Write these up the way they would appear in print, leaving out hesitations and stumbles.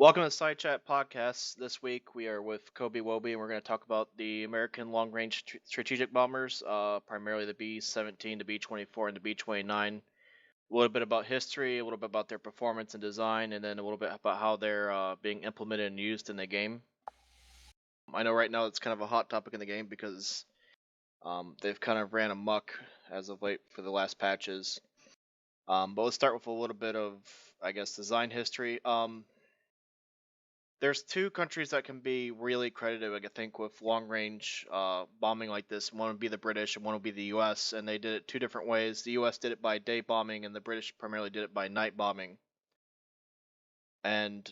Welcome to Side Chat Podcast. This week we are with Cobey Woby, and we're going to talk about the American long-range strategic bombers, primarily the B-17, the B-24, and the B-29. A little bit about history, a little bit about their performance and design, and then a little bit about how they're being implemented and used in the game. I know right now it's kind of a hot topic in the game because they've kind of ran amok as of late for the last patches. But let's start with a little bit of, I guess, design history. There's two countries that can be really credited, I think, with long range bombing like this. One would be the British, and one would be the U.S. And they did it two different ways. The U.S. did it by day bombing, and the British primarily did it by night bombing. And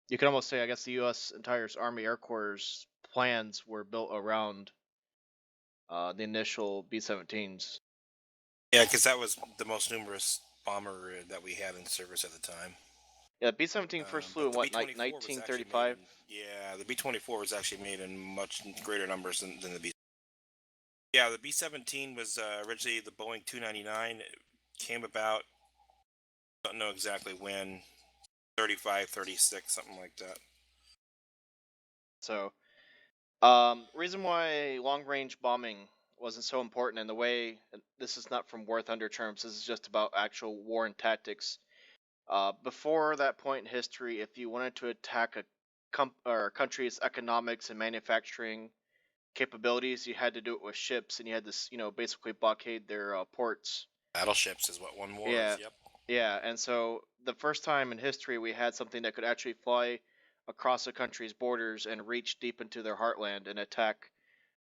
you can almost say, I guess, the U.S. entire Army Air Corps' plans were built around the initial B-17s. Yeah, because that was the most numerous bomber that we had in service at the time. Yeah, B-17 first flew in what, B-24 1935? Yeah, the B-24 was actually made in much greater numbers than the B. Yeah, the B-17 was originally the Boeing 299. It came about, don't know exactly when, 35, 36, something like that. So, reason why long-range bombing wasn't so important, and the way this is not from War Thunder terms, this is just about actual war and tactics. Before that point in history, if you wanted to attack a country's economics and manufacturing capabilities, you had to do it with ships, and you had to, basically blockade their ports. Battleships is what one was. Yeah, Yep. yeah, and so the first time in history we had something that could actually fly across a country's borders and reach deep into their heartland and attack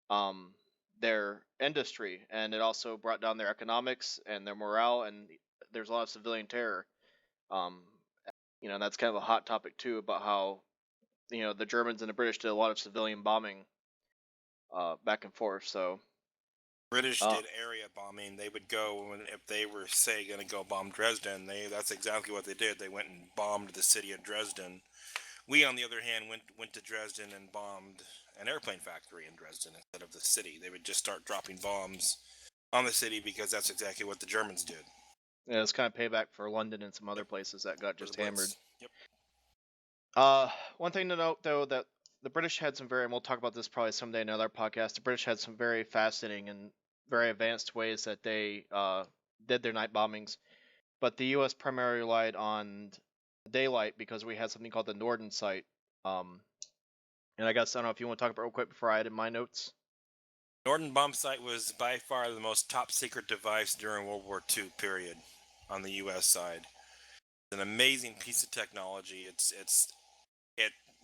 um, their industry, and it also brought down their economics and their morale, and there's a lot of civilian terror. Um, that's kind of a hot topic too about how the Germans and the British did a lot of civilian bombing back and forth. So British did area bombing. They would go if they were, say, going to go bomb Dresden. That's exactly what they did. They went and bombed the city of Dresden. We, on the other hand, went to Dresden and bombed an airplane factory in Dresden instead of the city. They would just start dropping bombs on the city because that's exactly what the Germans did. yeah, it's kind of payback for London and some other places that got just hammered. Yep. One thing to note though that the British had some and we'll talk about this probably someday in another podcast. The British had some very fascinating and very advanced ways that they did their night bombings, but the U.S. primarily relied on daylight because we had something called the Norden site. And I guess I don't know if you want to talk about it real quick before I add in my notes. Norden bomb site was by far the most top secret device during World War II period on the U.S. side. It's an amazing piece of technology.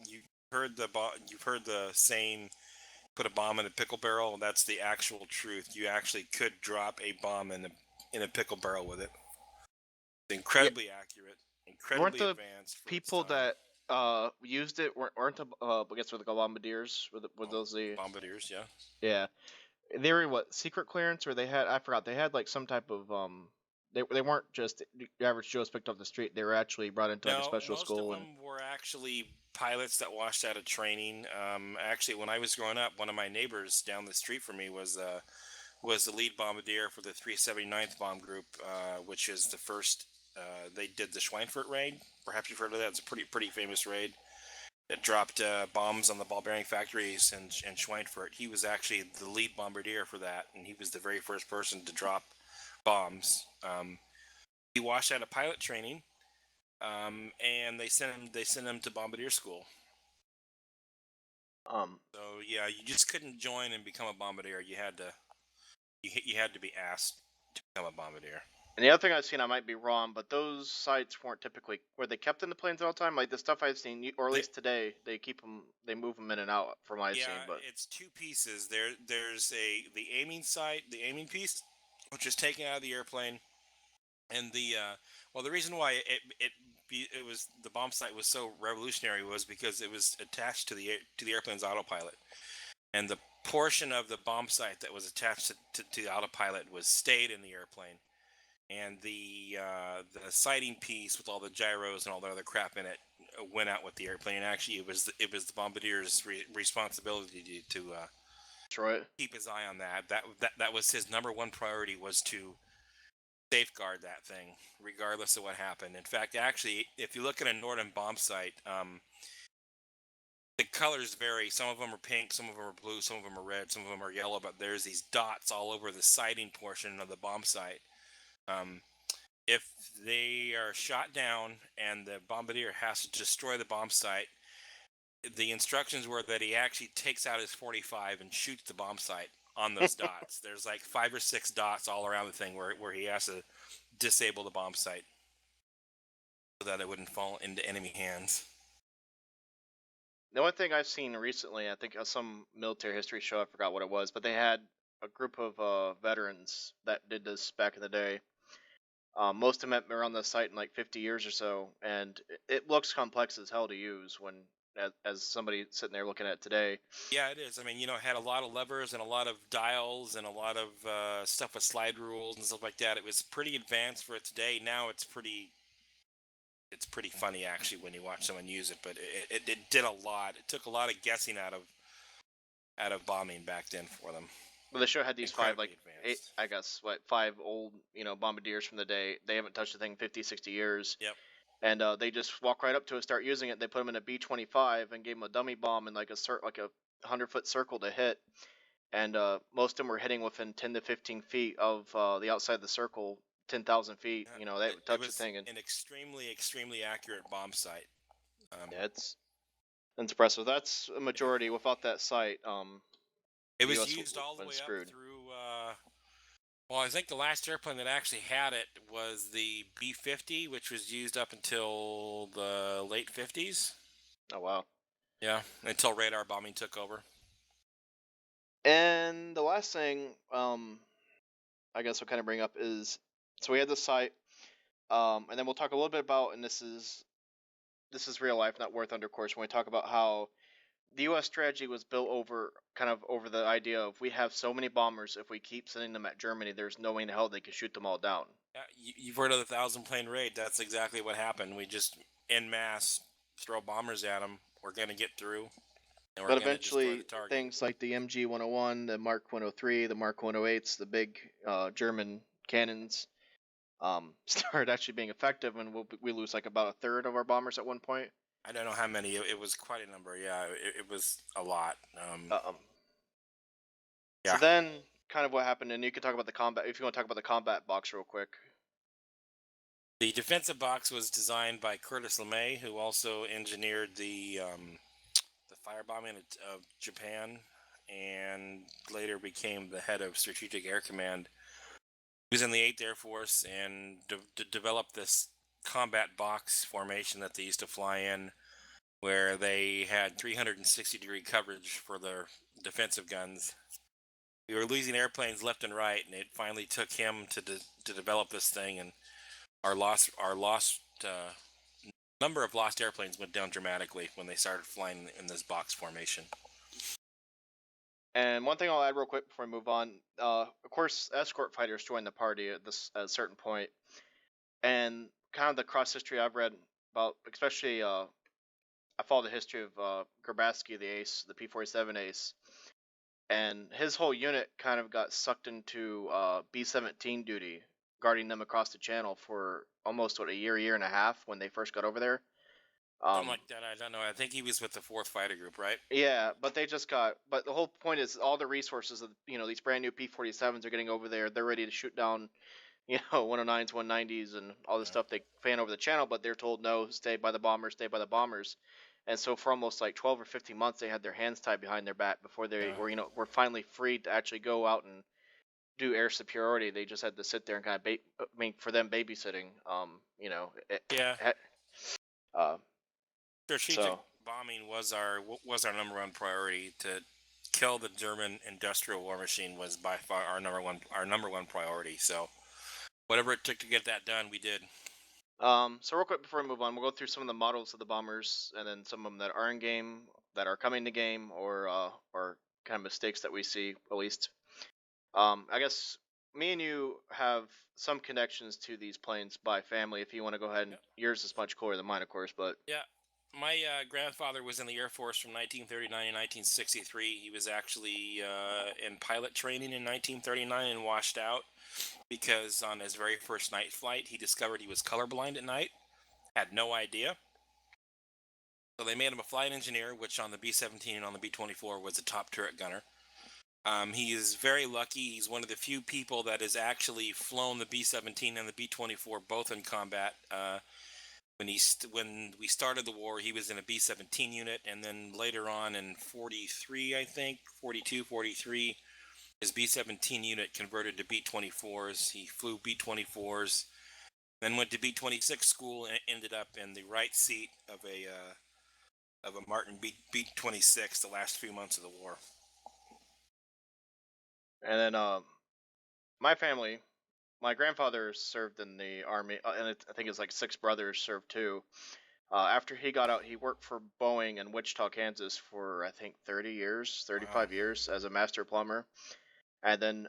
You've heard the saying, put a bomb in a pickle barrel. That's the actual truth. You actually could drop a bomb in a pickle barrel with it. It's incredibly accurate, incredibly advanced. People that used it weren't the I guess were the bombardiers? Were those the bombardiers? Yeah. Yeah, they were what, secret clearance, or I forgot, they had like some type of they weren't just the average Joe's picked off the street. They were actually brought into like a special school. Most of them were actually pilots that washed out of training. Actually, when I was growing up, one of my neighbors down the street from me was the lead bombardier for the 379th Bomb Group, which is the first. They did the Schweinfurt raid. Perhaps you've heard of that. It's a pretty famous raid that dropped bombs on the ball bearing factories in Schweinfurt. He was actually the lead bombardier for that, and he was the very first person to drop bombs. He washed out of pilot training, and they sent him to bombardier school. So yeah, you just couldn't join and become a bombardier. You had to be asked to become a bombardier. And the other thing I've seen, I might be wrong, but those sites weren't typically, were they kept in the planes all the time? Like the stuff I've seen, or at least today, they move them in and out from what I've seen. But it's two pieces. There's the aiming site, the aiming piece, which is taken out of the airplane, and the reason why it was the bomb site was so revolutionary was because it was attached to the airplane's autopilot, and the portion of the bomb site that was attached to the autopilot stayed in the airplane. And the sighting piece with all the gyros and all the other crap in it went out with the airplane. And actually, it was the bombardier's responsibility to Detroit. keep his eye on that. That was his number one priority, was to safeguard that thing, regardless of what happened. In fact, actually, if you look at a Norden bomb site, the colors vary. Some of them are pink, some of them are blue, some of them are red, some of them are yellow. But there's these dots all over the sighting portion of the bomb site. Um, if they are shot down and the bombardier has to destroy the bomb site, the instructions were that he actually takes out his 45 and shoots the bomb site on those dots. There's like 5 or 6 dots all around the thing where he has to disable the bomb site so that it wouldn't fall into enemy hands. The only thing I've seen recently, I think some military history show, I forgot what it was, but they had a group of veterans that did this back in the day. Most of them were on the site in like 50 years or so, and it looks complex as hell to use when, as somebody sitting there looking at it today. Yeah, it is. I mean, it had a lot of levers and a lot of dials and a lot of stuff with slide rules and stuff like that. It was pretty advanced for today. Now it's pretty funny actually when you watch someone use it, but it did a lot. It took a lot of guessing out of bombing back then for them. But the show had these Incredibly five old, bombardiers from the day. They haven't touched the thing 50, 60 years. Yep. And they just walk right up to it, start using it. They put them in a B-25 and gave them a dummy bomb in like a 100-foot circle to hit. And most of them were hitting within 10 to 15 feet of the outside of the circle, 10,000 feet. They touch the thing. An extremely, extremely accurate bomb site. Yeah, it's impressive. That's a majority. Without that site, it was used all the way up through. Well, I think the last airplane that actually had it was the B-50, which was used up until the late 50s. Oh, wow. Yeah, until radar bombing took over. And the last thing, I guess I'll kind of bring up is, so we had the site, and then we'll talk a little bit about, and this is real life, not War Thunder course, when we talk about how the U.S. strategy was built over the idea of, we have so many bombers, if we keep sending them at Germany, there's no way in hell they can shoot them all down. Yeah, you've heard of the 1,000-plane raid. That's exactly what happened. We just, en masse, throw bombers at them. We're going to get through. And but eventually, things like the MG-101, the Mark 103, the Mark 108s, the big German cannons, started actually being effective, and we lose like about a third of our bombers at one point. I don't know how many. It was quite a number. Yeah, it was a lot. Yeah. So then, kind of what happened, and you could talk about the combat, if you want to talk about the combat box real quick. The defensive box was designed by Curtis LeMay, who also engineered the firebombing of Japan, and later became the head of Strategic Air Command. He was in the 8th Air Force and developed this combat box formation that they used to fly in, where they had 360-degree coverage for their defensive guns. We were losing airplanes left and right, and it finally took him to develop this thing, and our number of lost airplanes went down dramatically when they started flying in this box formation. And one thing I'll add real quick before we move on, of course, escort fighters joined the party at a certain point, and kind of the cross history I've read about, especially I follow the history of Grabowski, the ace, the P-47 ace, and his whole unit kind of got sucked into B-17 duty, guarding them across the channel for almost a year and a half when they first got over there. Something like that, I don't know. I think he was with the 4th Fighter Group, right? Yeah, but but the whole point is, all the resources of, these brand new P-47s are getting over there. They're ready to shoot down, 109s, 190s, and all this stuff they fan over the channel, but they're told, no, stay by the bombers, stay by the bombers. And so for almost like 12 or 15 months, they had their hands tied behind their back before they were finally free to actually go out and do air superiority. They just had to sit there and kind of for them, babysitting. Strategic bombing was our number one priority. To kill the German industrial war machine was by far our number one priority. So whatever it took to get that done, we did. So real quick before we move on, we'll go through some of the models of the bombers, and then some of them that are in game, that are coming to game, or kind of mistakes that we see, at least. I guess me and you have some connections to these planes by family. If you want to go ahead, and yours is much cooler than mine, of course, but yeah. My grandfather was in the Air Force from 1939 to 1963. He was actually in pilot training in 1939 and washed out because on his very first night flight, he discovered he was colorblind at night. Had no idea. So they made him a flight engineer, which on the B-17 and on the B-24 was a top turret gunner. He is very lucky. He's one of the few people that has actually flown the B-17 and the B-24 both in combat. When we started the war, he was in a B-17 unit, and then later on in 43, I think, 42, 43, his B-17 unit converted to B-24s. He flew B-24s, then went to B-26 school and ended up in the right seat of a Martin B-26 the last few months of the war. And then my family, my grandfather served in the army, and I think it's like 6 brothers served too. After he got out, he worked for Boeing in Wichita, Kansas for I think 30 years, 35 Wow, years as a master plumber. And then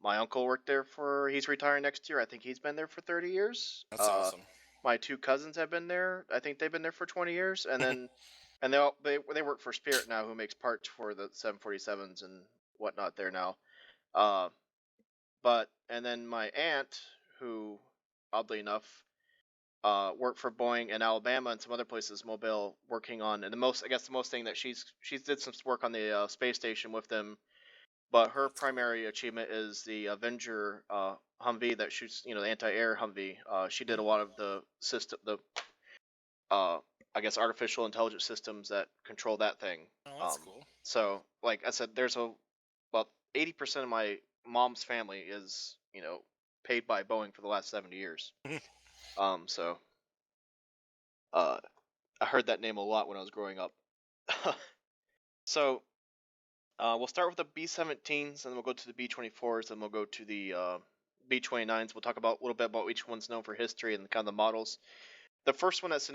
my uncle worked there he's retiring next year. I think he's been there for 30 years. that's awesome. My 2 cousins have been there. I think they've been there for 20 years. And they work for Spirit now, who makes parts for the 747s and whatnot there now. Uh, and then my aunt, who oddly enough worked for Boeing in Alabama and some other places, Mobile, working on, and the most thing that she's did some work on the space station with them. But her That's cool. primary achievement is the Avenger Humvee that shoots, the anti-air Humvee. She did Mhm. a lot of the system, the uh, I guess artificial intelligence systems that control that thing. Oh, that's cool. So like I said, there's about 80% of my mom's family is paid by Boeing for the last 70 years. So uh, I heard that name a lot when I was growing up. So we'll start with the B-17s, and then we'll go to the B-24s, and we'll go to the B-29s. We'll talk about a little bit about each one's known for history and kind of the models. The first one that's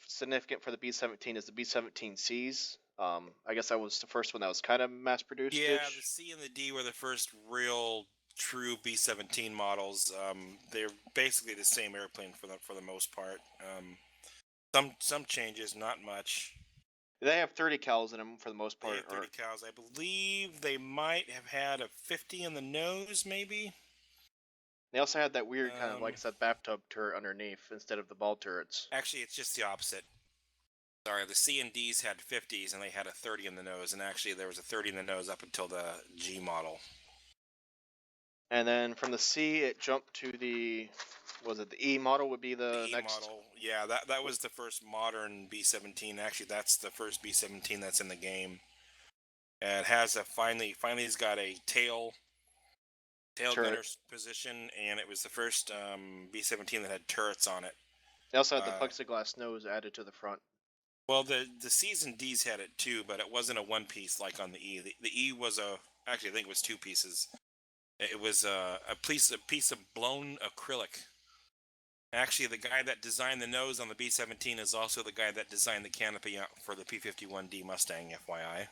significant for the B-17 is the B-17Cs. I guess that was the first one that was kind of mass-produced Yeah, the ish. C and the D were the first real true B-17 models. They're basically the same airplane for the most part. Some changes, not much. They have 30 cals in them for the most They part. had 30 Or cows. I believe they might have had a 50 in the nose, maybe. they also had that weird kind of, like Um, I said, bathtub turret underneath instead of the ball turrets. Actually, it's just the opposite. Sorry, the C and Ds had 50s and they had a 30 in the nose, and actually there was a 30 in the nose up until the G model. And then from the C, it jumped to the E model would be the The E next. model, yeah, that was the first modern B-17. Actually, that's the first B-17 that's in the game. And it has a finally's got a tail Turret. gunner's position, and it was the first B-17 that had turrets on it. They also had the Uh, plexiglass nose added to the front. well, the C's and D's had it too, but it wasn't a one piece like on the E. The E was actually I think it was two pieces. It was a piece of blown acrylic. Actually, the guy that designed the nose on the B-17 is also the guy that designed the canopy for the P-51D Mustang. FYI,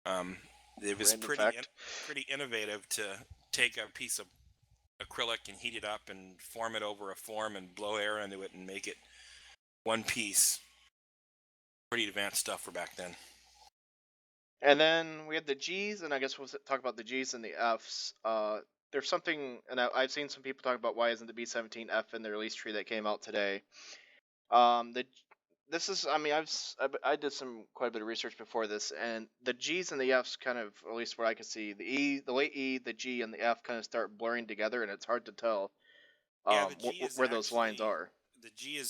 um, it was Random fact. pretty innovative to take a piece of acrylic and heat it up and form it over a form and blow air into it and make it one piece. Pretty advanced stuff for back then. And then we had the G's, and I guess we'll talk about the G's and the F's. There's something, and I've seen some people talk about why isn't the B-17 F in the release tree that came out today. The this is, I mean, I did some quite a bit of research before this, and the G's and the F's kind of, at least what I could see, the late E, the G, and the F kind of start blurring together, and it's hard to tell Yeah, the G is where those lines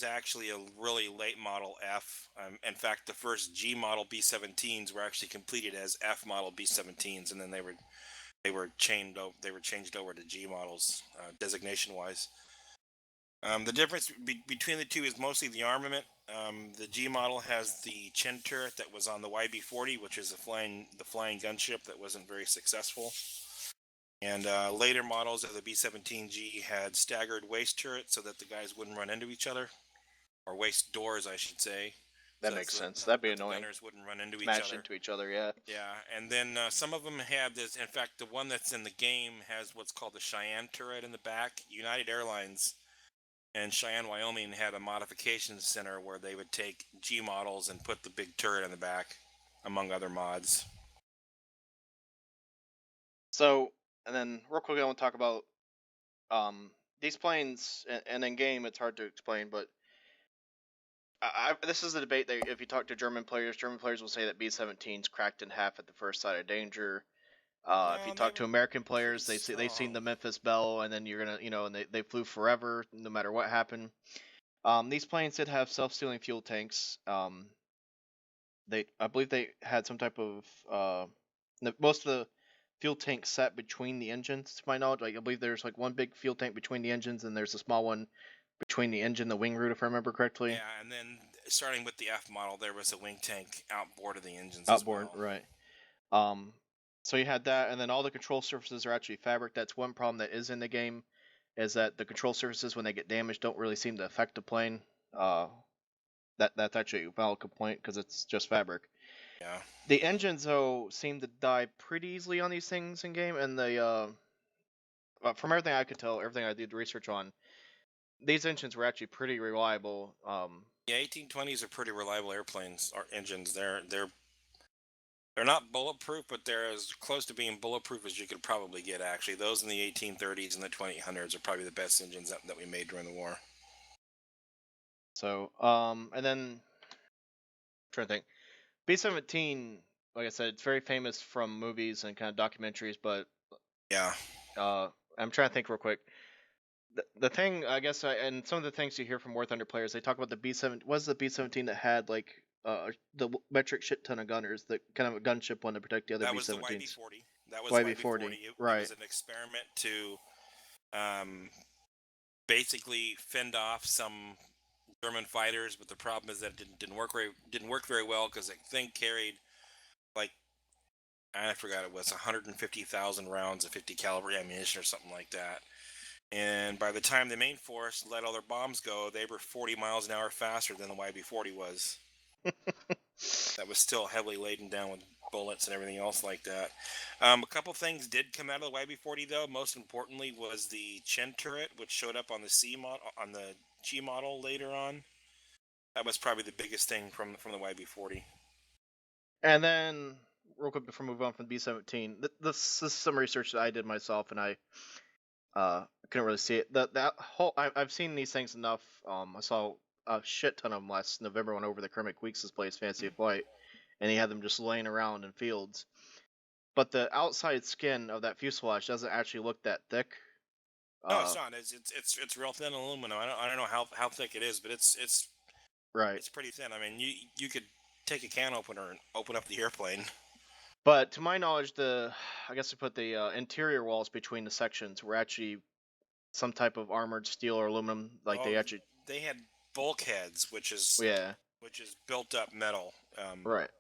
actually are. a really late model F. In fact, the first G model B-17s were actually completed as F model B-17s, and then they were changed over to G models designation wise. The difference between the two is mostly the armament. The G model has the chin turret that was on the YB-40, which is the flying gunship that wasn't very successful. And later models of the B-17G had staggered waist turrets so that the guys wouldn't run into each other, or waist doors, I should say, That makes sense. That'd be that the annoying. gunners wouldn't run into each Smash other. into each other, yeah. Yeah, and then some of them had this. In fact, the one that's in the game has what's called the Cheyenne turret in the back. United Airlines And Cheyenne, Wyoming had a modification center where they would take G models and put the big turret in the back, among other mods. So, and then real quick, I want to talk about these planes, and in game it's hard to explain, but this is a debate that if you talk to German players will say that B-17's cracked in half at the first sign of danger. If you No, they talk were to American pretty players, they've seen the strong. Memphis Belle, and then you're gonna, and they flew forever, no matter what happened. These planes did have self-sealing fuel tanks. I believe they had some type of most of the fuel tanks sat between the engines, to my knowledge. Like I believe there's like one big fuel tank between the engines, and there's a small one between the engine and the wing root, if I remember correctly. Yeah, and then starting with the F model, there was a wing tank outboard of the engines as Outboard, well. right? Um, so you had that, and then all the control surfaces are actually fabric. That's one problem that is in the game, is that the control surfaces, when they get damaged, don't really seem to affect the plane. That's actually a valid complaint because it's just fabric. Yeah. The engines, though, seem to die pretty easily on these things in game, and from everything I could tell, everything I did research on, these engines were actually pretty reliable. Yeah, 1820s are pretty reliable airplanes or engines. They're not bulletproof, but they're as close to being bulletproof as you could probably get. Actually, those in the 1830s and the 2800s are probably the best engines that we made during the war. So, and then I'm trying to think, B-17, like I said, it's very famous from movies and kind of documentaries, but Yeah. I'm trying to think real quick. The thing, I guess, and some of the things you hear from War Thunder players, they talk about the B-7. Was the B-17 that had like the metric shit ton of gunners, the kind of a gunship one to protect the other That was the B-17s? YB-40. That was the YB-40. YB-40, It right? was an experiment to um, basically fend off some German fighters, but the problem is that it didn't work very well because the thing carried like I forgot it was 150,000 rounds of 50 caliber ammunition or something like that. And by the time the main force let all their bombs go, they were 40 miles an hour faster than the YB-40 was. That was still heavily laden down with bullets and everything else like that. A couple things did come out of the YB-40 though. Most importantly was the chin turret, which showed up on the on the G model later on. That was probably the biggest thing from the YB-40. And then, real quick before we move on from B-17, this is some research that I did myself, and I couldn't really see it. That whole I've seen these things enough. I saw a shit ton of them last November when over the Kermit Weeks' place, Fantasy of Flight, and he had them just laying around in fields. But the outside skin of that fuselage doesn't actually look that thick. No, it's Uh, not. It's real thin aluminum. I don't know how thick it is, but right. it's pretty thin. I mean, you could take a can opener and open up the airplane. But to my knowledge, I guess we put the interior walls between the sections were actually some type of armored steel or aluminum. Like Oh, they actually, they had bulkheads, yeah, which is built up metal. right.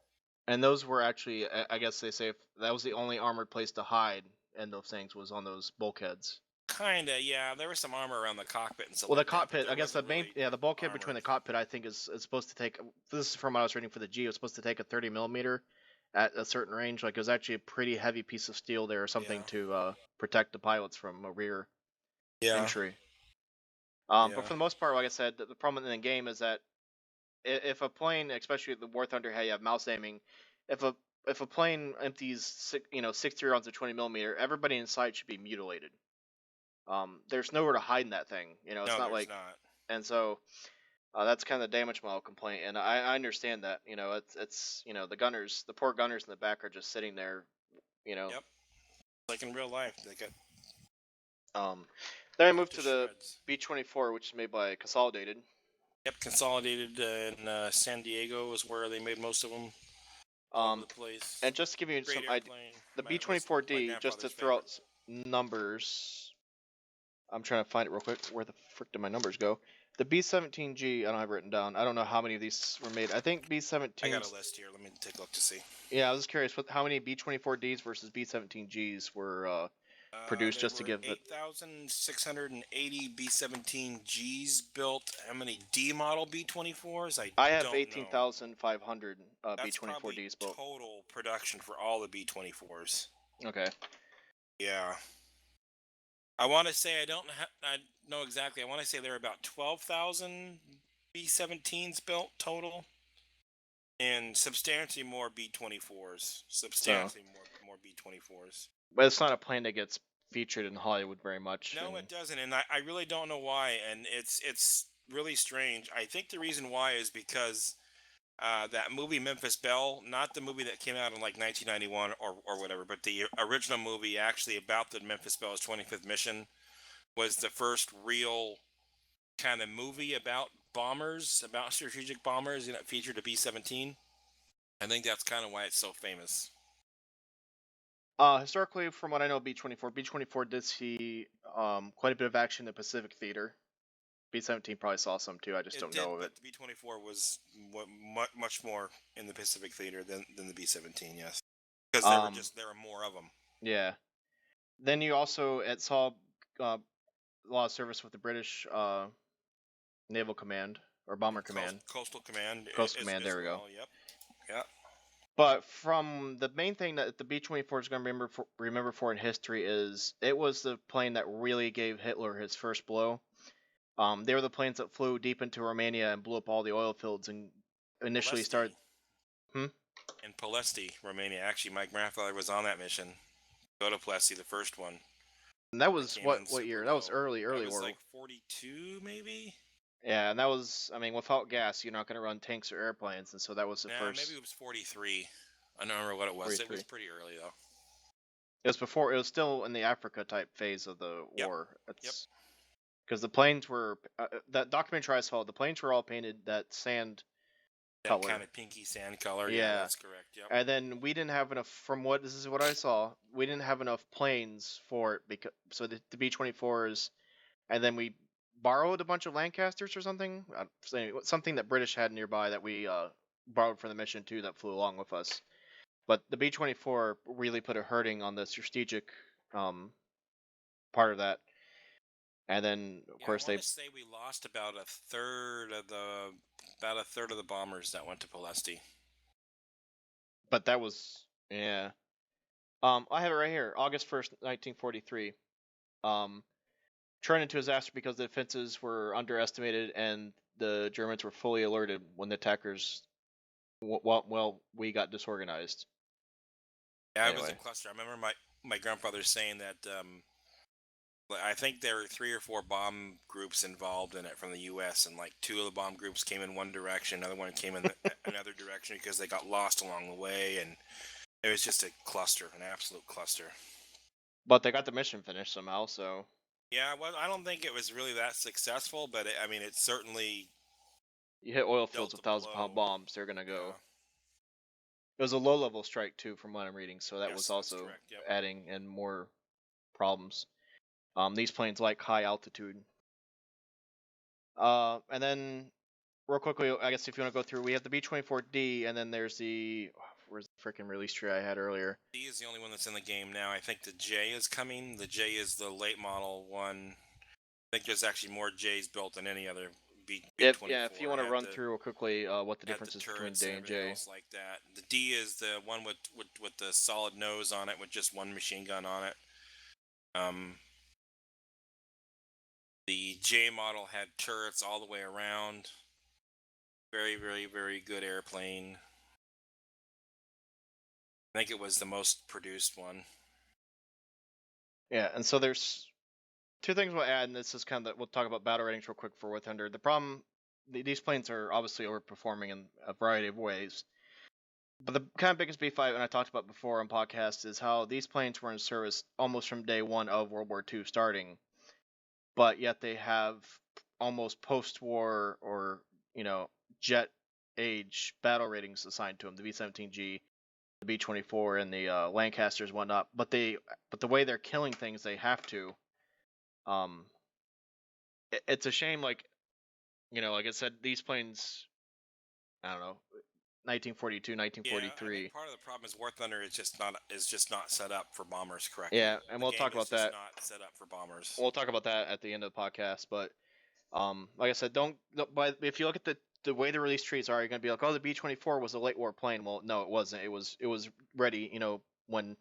And those were actually, I guess they say that was the only armored place to hide in those things was on those bulkheads. Kinda, yeah. There was some armor around the cockpit and stuff Well, the like that, but cockpit, there I guess wasn't really the bulkhead between armor. the cockpit, I think is supposed to take. This is from what I was reading for the G. It was supposed to take a 30 millimeter at a certain range. Like it was actually a pretty heavy piece of steel there, or something Yeah, to protect the pilots from a rear yeah, entry. But yeah. for the most part, like I said, the problem in the game is that if a plane, especially the War Thunder, how you have mouse aiming, if a plane empties 60 rounds of 20 millimeter, everybody inside should be mutilated. There's nowhere to hide in that thing. It's No, not there's like, not. and so that's kind of the damage model complaint, and I understand that. It's the poor gunners in the back are just sitting there. You know, Yep, like in real life, they got um, then I cut moved to to the shreds. B-24, which is made by Consolidated. Yep, Consolidated in San Diego is where they made most of them. All over Um, the place. and just to give you some Great idea, airplane. the It was my B-24D, just to grandfather's throw favorite. out numbers. I'm trying to find it real quick. Where the frick did my numbers go? The B-17G, I don't have it written down. I don't know how many of these were made. I think I got a B-17s. list here. Let me take a look to see. Yeah, I was just curious how many B-24Ds versus B-17Gs were produced, There just to were give it. 8,680 B-17Gs built. How many D model B-24s? I I have don't know. 18,500 That's probably B-24Ds built. total production for all the B-24s. Okay. Yeah. I want to say I know exactly. I want to say there are about 12,000 B-17s built total, and substantially more B-24s. So, Substantially more B-24s. but it's not a plane that gets featured in Hollywood very much. No, And it doesn't, and I really don't know why. And it's really strange. I think the reason why is because that movie Memphis Belle, not the movie that came out in like 1991 or whatever, but the original movie actually about the Memphis Belle's 25th mission was the first real kind of movie about bombers, about strategic bombers, and it featured a B-17. I think that's kind of why it's so famous. historically, from what I know, B-24 did see quite a bit of action in the Pacific Theater. B-17 probably saw some too. I just It don't did, know of it. but the B-24 was much more in the Pacific Theater than the B-17. Yes, because there were more of them. Yeah. Then you also saw a lot of service with the British Naval Command or Bomber Command. Coastal Command. Coastal Command. There we go. Yep. Yeah. But from the main thing that the B-24 is going to remember for in history is it was the plane that really gave Hitler his first blow. They were the planes that flew deep into Romania and blew up all the oil fields and initially started. In Palesti, Romania. Actually, my grandfather was on that mission. Go to Palesti, the first one. And that was what year? That was early That was war. like 42, maybe. Yeah, and that was, I mean, without gas, you're not going to run tanks or airplanes, and so that was the first. Maybe it was 43. I don't remember what it was. 43. It was pretty early though. It was before. It was still in the Africa type phase of the war. Yep. Because the planes were that documentary I saw. The planes were all painted that sand color, kind of pinky sand color. Yeah, that's correct. Yep. And then we didn't have enough. This is what I saw. We didn't have enough planes for it so the B-24s, and then we borrowed a bunch of Lancasters or something. Something that British had nearby that we borrowed for the mission too that flew along with us. But the B-24 really put a hurting on the strategic part of that. And then, of course, I want to say we lost about a third of the bombers that went to Palesti. But that was I have it right here, August 1st, 1943. Turned into a disaster because the defenses were underestimated and the Germans were fully alerted when the attackers. We got disorganized. Yeah, anyway. It was a cluster. I remember my grandfather saying that. I think there were 3 or 4 bomb groups involved in it from the U.S. and like 2 of the bomb groups came in one direction, another one came in another direction because they got lost along the way, and it was just a cluster, an absolute cluster. But they got the mission finished somehow, so. Yeah, well, I don't think it was really that successful, but it certainly. You hit oil fields with 1,000-pound bombs, they're gonna go. Yeah. It was a low-level strike too, from what I'm reading, so that was also adding in more problems. These planes like high altitude. And then, real quickly, I guess if you want to go through, we have the B-24D, and then there's where's the freaking release tree I had earlier? D is the only one that's in the game now. I think the J is coming. The J is the late model one. I think there's actually more J's built than any other B-24. If you want to run through real quickly what the difference is between D and J. Like that. The D is the one with the solid nose on it with just one machine gun on it. The J model had turrets all the way around. Very, very, very good airplane. I think it was the most produced one. Yeah, and so there's 2 things we'll add, and this is kind of we'll talk about battle ratings real quick for War Thunder. The problem, these planes are obviously overperforming in a variety of ways. But the kind of biggest beef and I talked about before on podcasts is how these planes were in service almost from day one of World War II starting. But yet they have almost post-war or, jet age battle ratings assigned to them, the B-17G, the B-24, and the Lancasters and whatnot. But the way they're killing things, they have to. It's a shame, like I said, these planes, I don't know, 1942, 1943. Yeah, I think part of the problem is War Thunder is just not set up for bombers correctly. Yeah, and we'll talk about that. Not set up for bombers. We'll talk about that at the end of the podcast. But like I said, but if you look at the way the release trees are, you're gonna be like, oh, the B-24 was a late war plane. Well, no, it wasn't. It was ready. When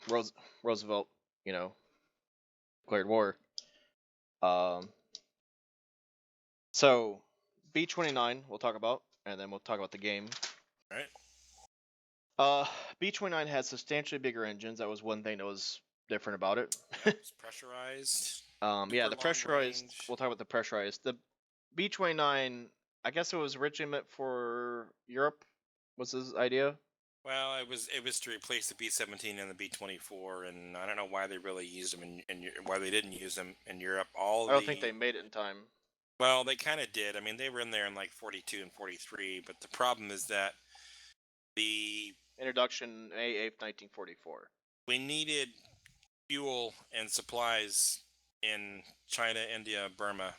Roosevelt declared war. Um, so B-29 we'll talk about, and then we'll talk about the game. Right. B-29 has substantially bigger engines. That was one thing that was different about it. Yep, it's pressurized. Yeah, Super the long pressurized. range. We'll talk about the pressurized. The B-29, I guess it was originally meant for Europe. Was his idea? Well, it was to replace the B-17 and the B-24, and I don't know why they really used them why they didn't use them in Europe. I don't think they made it in time. Well, they kind of did. I mean, they were in there in like 42 and 43, but the problem is that the Introduction May 8th, 1944. we needed fuel and supplies in China, India, Burma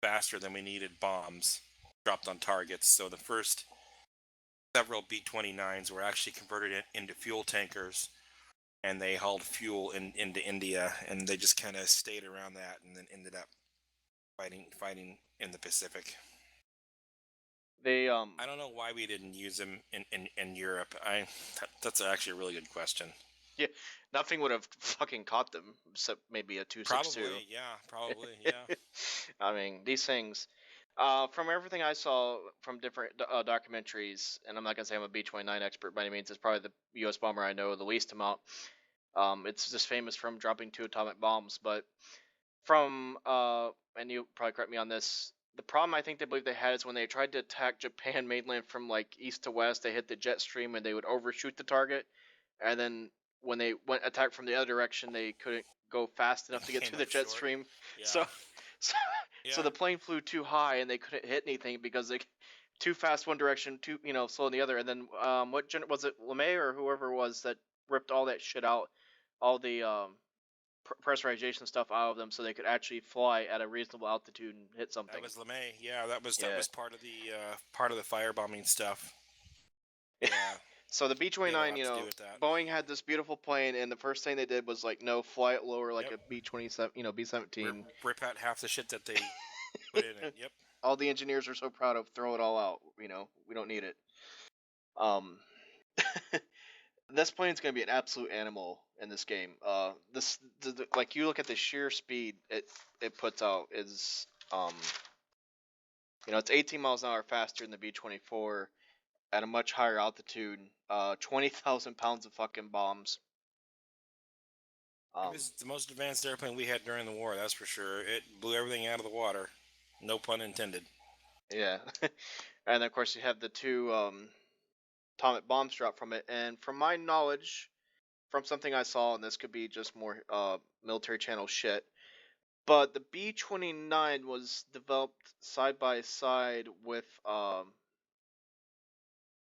faster than we needed bombs dropped on targets. So the first several B-29s were actually converted into fuel tankers, and they hauled fuel into India, and they just kind of stayed around that, and then ended up fighting in the Pacific. They I don't know why we didn't use them in Europe. That's actually a really good question. Yeah, nothing would have fucking caught them except maybe a 2.62. Probably, yeah. I mean, these things. From everything I saw from different documentaries, and I'm not gonna say I'm a B-29 expert by any means. It's probably the U.S. bomber I know the least amount. It's just famous from dropping 2 atomic bombs, but from and you probably correct me on this. The problem I think they believe they had is when they tried to attack Japan mainland from like east to west, they hit the jet stream and they would overshoot the target, and then when they went attack from the other direction, they couldn't go fast enough to get to the jet stream. Yeah. So, so, yeah. so the plane flew too high and they couldn't hit anything because they too fast one direction, too slow in the other. And then what was it, LeMay or whoever it was that ripped all that shit out, all the pressurization stuff out of them so they could actually fly at a reasonable altitude and hit something. That was LeMay. Yeah, that was part of the firebombing stuff. Yeah. So the B-29, Boeing had this beautiful plane, and the first thing they did was like, no, fly it lower like a B-27, B-17. Rip out half the shit that they put in it. Yep. All the engineers are so proud of, throw it all out. We don't need it. This plane's gonna be an absolute animal in this game. Like you look at the sheer speed it puts out is it's 18 miles an hour faster than the B-24 at a much higher altitude. 20,000 pounds of fucking bombs. It was the most advanced airplane we had during the war, that's for sure. It blew everything out of the water. No pun intended. Yeah. And then, of course, you have the 2 atomic bombs dropped from it. And from my knowledge, from something I saw, and this could be just more military channel shit, but the B-29 was developed side by side with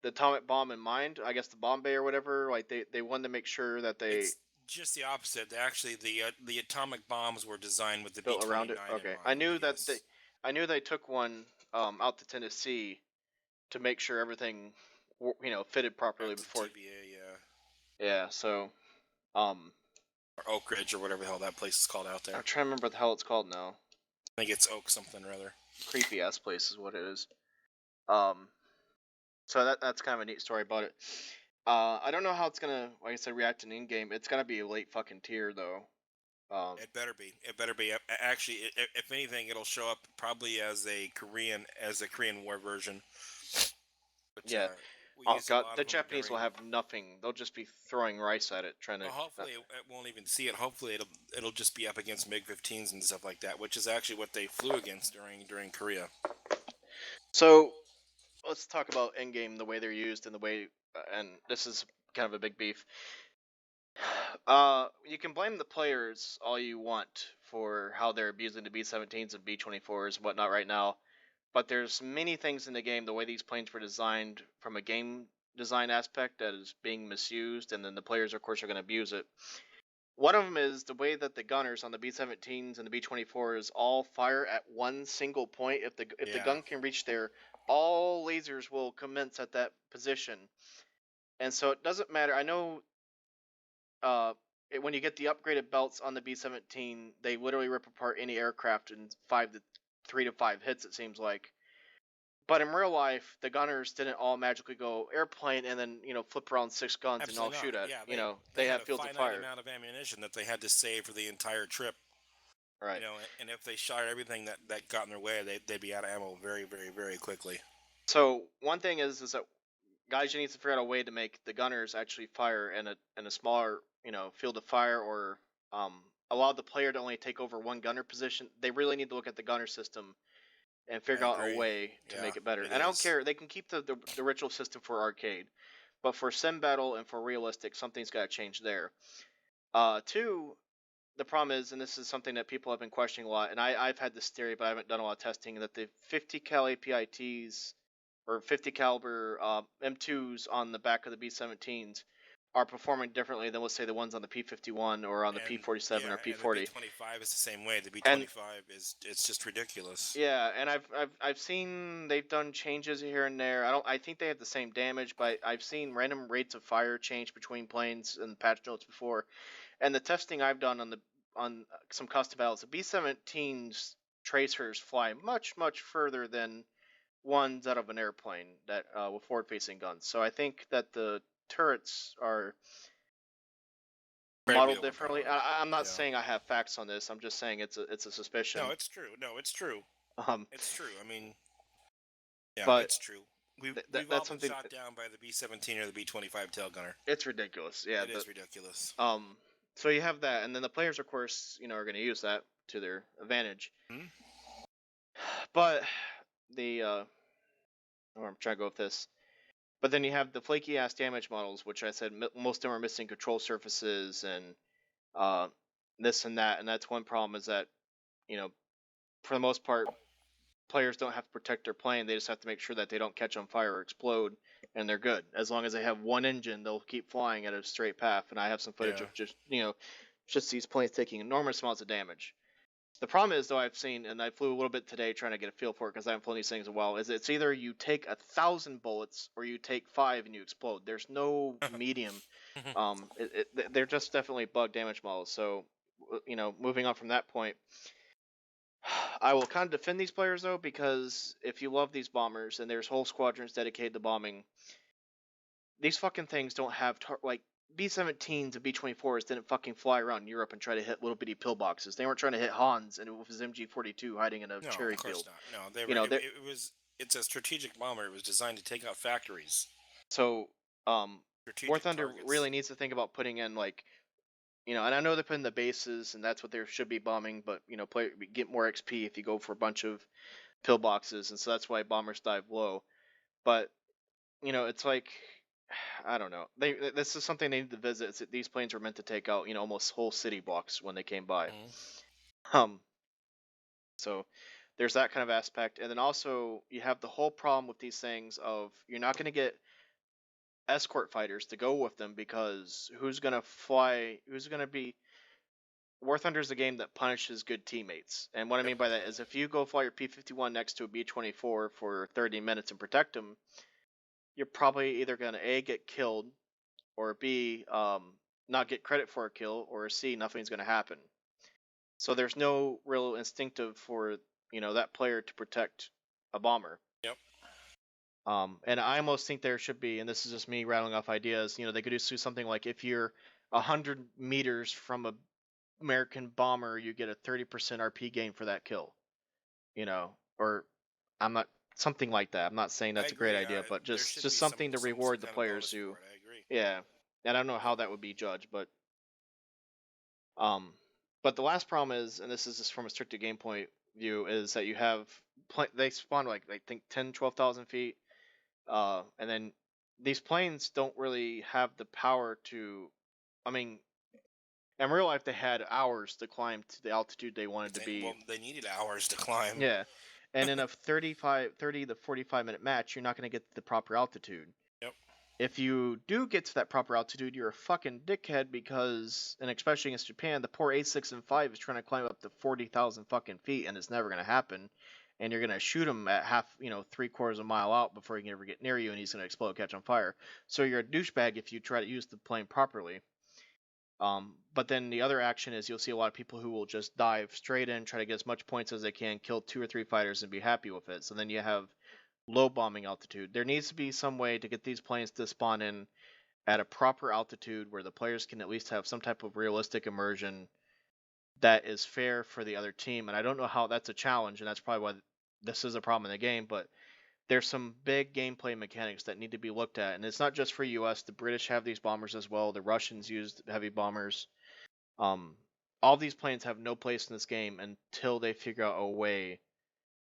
the atomic bomb in mind. I guess the bomb bay or whatever. Like they wanted to make sure that they. It's just the opposite. Actually, the atomic bombs were designed with the built B-29 around it. Okay, I knew that they took one out to Tennessee to make sure everything fitted properly before. TVA, yeah. So, or Oak Ridge or whatever the hell that place is called out there. I'm trying to remember what the hell it's called now. I think it's Oak something or other. Creepy ass place is what it is. So that's kind of a neat story about it. I don't know how it's gonna, like I said, react in game. It's gonna be a late fucking tier though. It better be. It better be. Actually, if anything, it'll show up probably as a Korean War version. But, yeah. Oh god, the Japanese will have nothing. They'll just be throwing rice at it, trying to. Well, hopefully, it won't even see it. Hopefully, it'll just be up against MiG-15s and stuff like that, which is actually what they flew against during Korea. So, let's talk about endgame, the way they're used, and the way, and this is kind of a big beef. You can blame the players all you want for how they're abusing the B-17s and B-24s and whatnot right now, but there's many things in the game, the way these planes were designed from a game design aspect, that is being misused, and then the players, of course, are going to abuse it. One of them is the way that the gunners on the B-17s and the B-24s all fire at one single point. If the gun can reach there, all lasers will commence at that position. And so it doesn't matter. I know when you get the upgraded belts on the B-17, they literally rip apart any aircraft in 3 to 5 hits, it seems like. But in real life, the gunners didn't all magically go airplane and then flip around 6 guns Absolutely and all shoot at. Yeah, they have fields of fire. of fire. Amount of ammunition that they had to save for the entire trip. Right. And if they shot everything that got in their way, they'd be out of ammo very, very, very quickly. So one thing is that guys, you need to figure out a way to make the gunners actually fire in a smaller, field of fire, or allow the player to only take over one gunner position. They really need to look at the gunner system and I figure out a agree. way to Yeah, make it better. it And I don't is. care; they can keep the ritual system for arcade, but for sim battle and for realistic, something's got to change there. Two, the problem is, and this is something that people have been questioning a lot, and I've had this theory, but I haven't done a lot of testing, that the 50 cal APITs or 50 caliber M2s on the back of the B-17s are performing differently than, let's say, the ones on the P-51 or on the And P-47 yeah, or and the P-40. B-25 is the same way. The And B-25 it's just ridiculous. yeah, and I've seen they've done changes here and there. I think they have the same damage, but I've seen random rates of fire change between planes and patch notes before. And the testing I've done on some custom battles, the B-17's tracers fly much further than ones out of an airplane that with forward-facing guns. So I think that the turrets are Incredibly modeled differently. overpowered. I'm not Yeah. saying I have facts on this. I'm just saying it's a No, suspicion. it's true. No, it's true. Um, It's true. I mean, yeah, but it's true. We've all that's been something. shot down by the B-17 or the B-25 tail gunner. It's ridiculous. Yeah. It is ridiculous. So you have that, and then the players, of course, are going to use that to their advantage. Hmm? But the I'm trying to go with this. But then you have the flaky ass damage models, which I said most of them are missing control surfaces and uh, this and that. And that's one problem, is that, for the most part, players don't have to protect their plane. They just have to make sure that they don't catch on fire or explode, and they're good. As long as they have one engine, they'll keep flying at a straight path. And I have some footage Yeah. of just these planes taking enormous amounts of damage. The problem is, though, I've seen, and I flew a little bit today trying to get a feel for it because I haven't flown these things in a while, is it's either you take 1,000 bullets or you take 5 and you explode. There's no medium. They're just definitely bug damage models. So, moving on from that point, I will kind of defend these players, though, because if you love these bombers and there's whole squadrons dedicated to bombing, these fucking things don't have like B-17s and B-24s didn't fucking fly around Europe and try to hit little bitty pillboxes. They weren't trying to hit Hans and it was MG-42 hiding in a No, cherry of course field. not. No, they You were. know, It was. It's a strategic bomber. It was designed to take out factories. so War Strategic Thunder targets. really needs to think about putting in, like, and I know they're putting the bases and that's what they should be bombing, but get more XP if you go for a bunch of pillboxes, and so that's why bombers dive low. But it's like, I don't know. This is something they need to visit. It's that these planes were meant to take out, almost whole city blocks when they came by. Um, so there's that kind of aspect, and then also you have the whole problem with these things of you're not going to get escort fighters to go with them, because who's going to fly? Who's going to be? War Thunder is a game that punishes good teammates, and what I Yep. mean by that is if you go fly your P-51 next to a B-24 for 30 minutes and protect them, you're probably either going to A, get killed, or B, not get credit for a kill, or C, nothing's going to happen. So there's no real instinctive for that player to protect a bomber. Yep. And I almost think there should be, and this is just me rattling off ideas. They could just do something like, if you're 100 meters from a American bomber, you get a 30% RP gain for that kill. Or I'm not something like that. I'm not saying I that's a great agree. idea, but There just should just be something to some reward the kind of players bonus who, for it. I agree. yeah. And I don't know how that would be judged, um, but the last problem is, and this is just from a strictly game point view, is that you have they spawn like I think 10, 12,000 feet, and then these planes don't really have the power to. I mean, in real life, they had hours to climb to the altitude they wanted to be. Well, they needed hours to climb. Yeah, and in a 30 to 45 minute match, you're not going to get the proper altitude. Yep. If you do get to that proper altitude, you're a fucking dickhead, because, and especially against Japan, the poor A6 and 5 is trying to climb up to 40,000 fucking feet, and it's never going to happen. And you're going to shoot him at half, 3/4 of a mile out before he can ever get near you, and he's going to explode, catch on fire. So you're a douchebag if you try to use the plane properly. But then the other action is you'll see a lot of people who will just dive straight in, try to get as much points as they can, kill 2 or 3 fighters, and be happy with it. So then you have low bombing altitude. There needs to be some way to get these planes to spawn in at a proper altitude where the players can at least have some type of realistic immersion that is fair for the other team. And I don't know how that's a challenge, and that's probably why this is a problem in the game. But there's some big gameplay mechanics that need to be looked at, and it's not just for U.S. The British have these bombers as well. The Russians used heavy bombers. All these planes have no place in this game until they figure out a way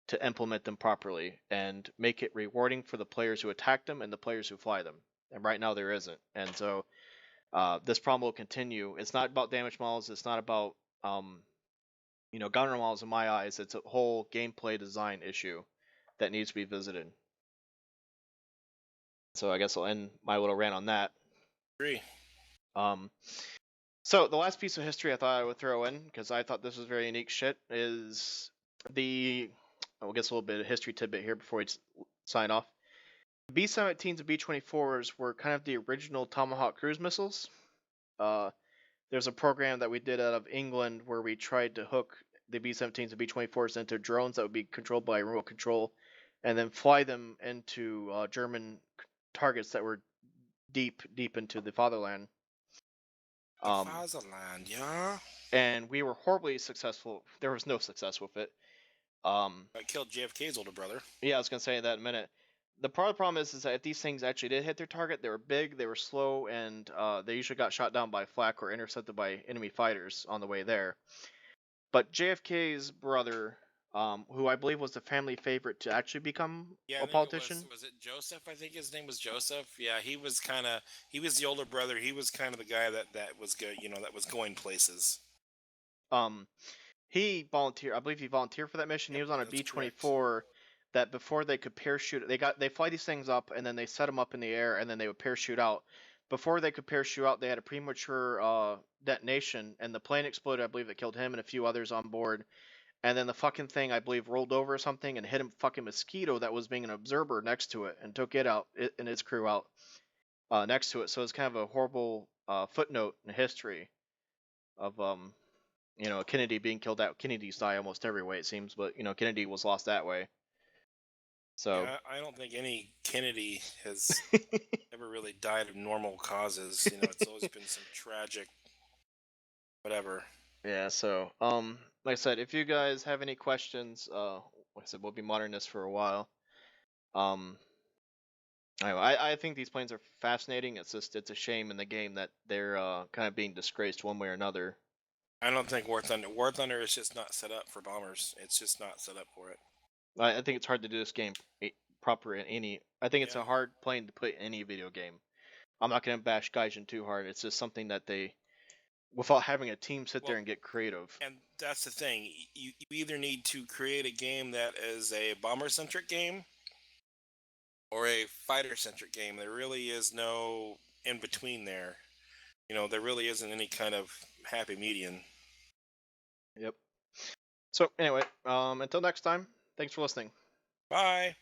to implement them properly and make it rewarding for the players who attack them and the players who fly them. And right now there isn't. And so this problem will continue. It's not about damage models. It's not about gunner models in my eyes. It's a whole gameplay design issue that needs to be visited. So I guess I'll end my little rant on that. Agree. So the last piece of history I thought I would throw in, because I thought this was very unique shit, is I guess a little bit of history tidbit here before we sign off. B-17s and B-24s were kind of the original Tomahawk cruise missiles. There's a program that we did out of England where we tried to hook the B-17s and B-24s into drones that would be controlled by remote control, and then fly them into German targets that were deep into the fatherland. Fatherland, yeah. And we were horribly successful. There was no success with it. I killed JFK's older brother. Yeah, I was gonna say that in a minute. The part of the problem is that if these things actually did hit their target, they were big, they were slow, and they usually got shot down by flak or intercepted by enemy fighters on the way there. But JFK's brother, who I believe was the family favorite to actually become a politician. Was it Joseph? I think his name was Joseph. Yeah, he was the older brother. He was kind of the guy that was good, that was going places. He volunteered. I believe he volunteered for that mission. Yep, he was on a B-24 that before they could parachute, they fly these things up and then they set them up in the air and then they would parachute out. Before they could parachute out, they had a premature detonation and the plane exploded. I believe it killed him and a few others on board. And then the fucking thing, I believe, rolled over or something and hit a fucking mosquito that was being an observer next to it and took it out, and its crew out next to it. So it's kind of a horrible footnote in history of Kennedy being killed out. Kennedy's die almost every way it seems, but Kennedy was lost that way. So yeah, I don't think any Kennedy has ever really died of normal causes. It's always been some tragic whatever. Yeah, so like I said, if you guys have any questions, like I said, we'll be monitoring this for a while. I think these planes are fascinating. It's a shame in the game that they're kind of being disgraced one way or another. I don't think War Thunder is just not set up for bombers. It's just not set up for it. I think it's hard to do this game proper in any. I think it's a hard plane to put in any video game. I'm not going to bash Gaijin too hard. It's just something that they, without having a team sit there and get creative. And that's the thing. You either need to create a game that is a bomber-centric game or a fighter-centric game. There really is no in-between there. There really isn't any kind of happy median. Yep. So anyway, until next time, thanks for listening. Bye.